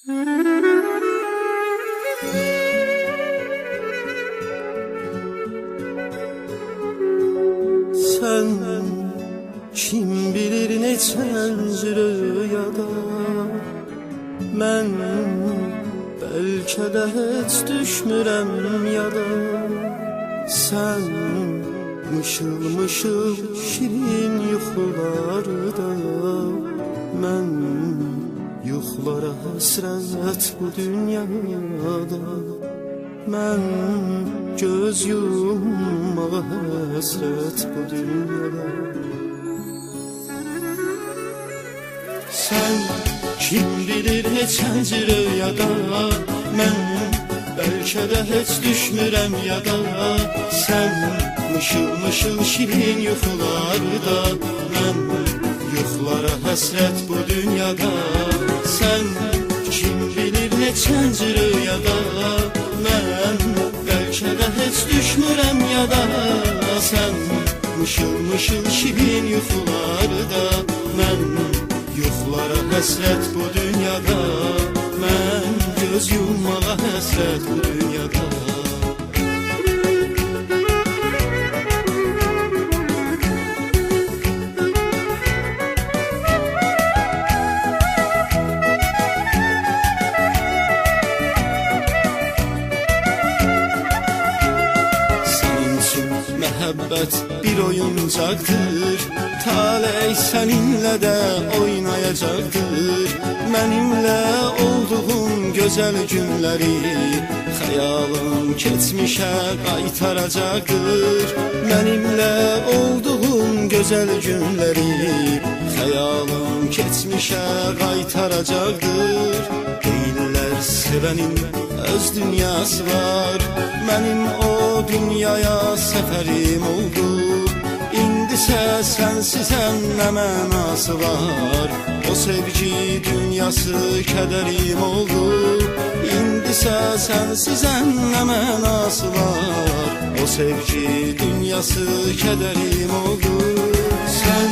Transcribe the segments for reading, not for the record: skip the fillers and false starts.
Sen kim bilir neçənci rüyada, mən bəlkə də heç düşmürəm yada. Sen mışıl mışıl şirin yuxularda, mən yuxulara həsrət bu dünyada. Mən göz yummağa həsrət bu dünyada. Sen kim bilir neçənci rüyada, mən bəlkə də heç düşmürəm yada. Sen mışıl mışıl şirin yuxularda, mən yuxulara həsrət bu dünyada. Sen kim bilir neçənci rüyada, mən bəlkə də heç düşmürəm yada. Sen mışıl mışıl şirin yuxularda, mən yuxulara həsrət bu dünyada. Mən göz yummağa həsrət bu dünyada. Məhəbbət bir oyuncaqdır, taley səninlə də oynayacaqdır. Mənimlə olduğun gözəl günləri xəyalım keçmişə qaytaracaqdır. Mənimlə olduğun gözəl günləri xəyalım keçmişə qaytaracaqdır. Deyirlər sevənin öz dünyası var, mənim o dünyaya səfərim oldu. İndisə sənsizəm nə mənası var, o sevgi dünyası kədərim oldu. İndisə sənsizəm nə mənası var, o sevgi dünyası kədərim oldu. Sen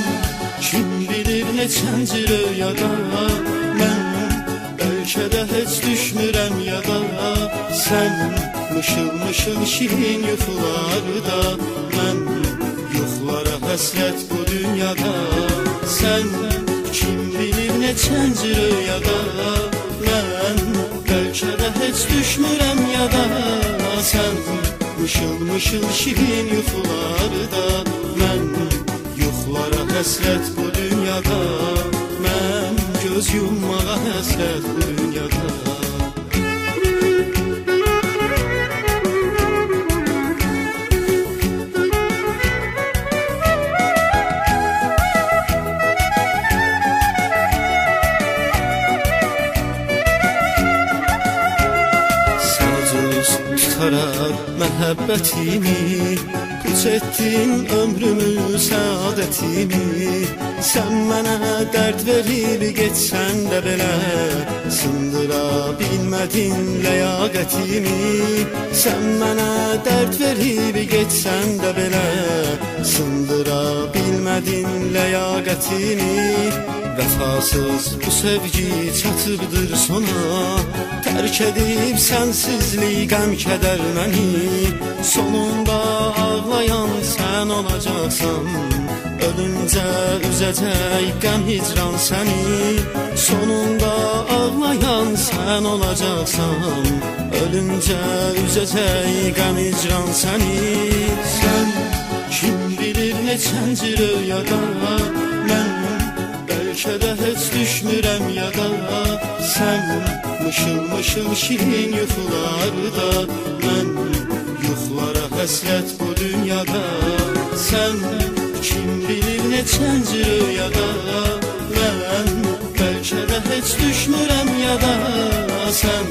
kim bilir neçənci rüyada, mən bəlkə də heç düşmürəm yada. Sen mışıl mışıl şirin yuxularda, mən yuxulara həsrət bu dünyada. Sen kim bilir neçənci rüyada, mən bəlkə də heç düşmürəm yada. Sen mışıl mışıl şirin yuxularda, mən yuxulara həsrət bu dünyada. Mən göz yummağa həsrət bu dünyada. Tutarar məhəbbətimi, puç etdin ömrümü, səadətimi. Sən mənə dərd verib getsən də belə, sındıra bilmədin ləyaqətimi. Sən mənə dərd verib getsən də belə, sındıra bilmədin ləyaqətimi. Vəfasız bu sevgi çatıbdır sona, tərk edib sənsizlik qəm kədər məni. Sonunda ağlayan sən olacaqsan, ölüncə üzəcək qəm hicran səni. Sonunda ağlayan sən olacaqsan, ölüncə üzəcək qəm hicran səni. Sen kim bilir neçənci rüyada, mən bəlkə də heç düşmürəm yada. Sen mışıl mışıl şirin yuxularda, mən yuxulara həsrət bu dünyada. Sen kim bilir neçənci rüyada, mən bəlkə də heç düşmürəm yada. Sen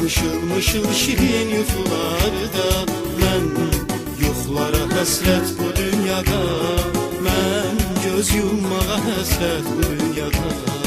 mışıl mışıl şirin yuxularda, mən yuxulara həsrət bu dünyada. Mən göz yummağa həsrət bu dünyada.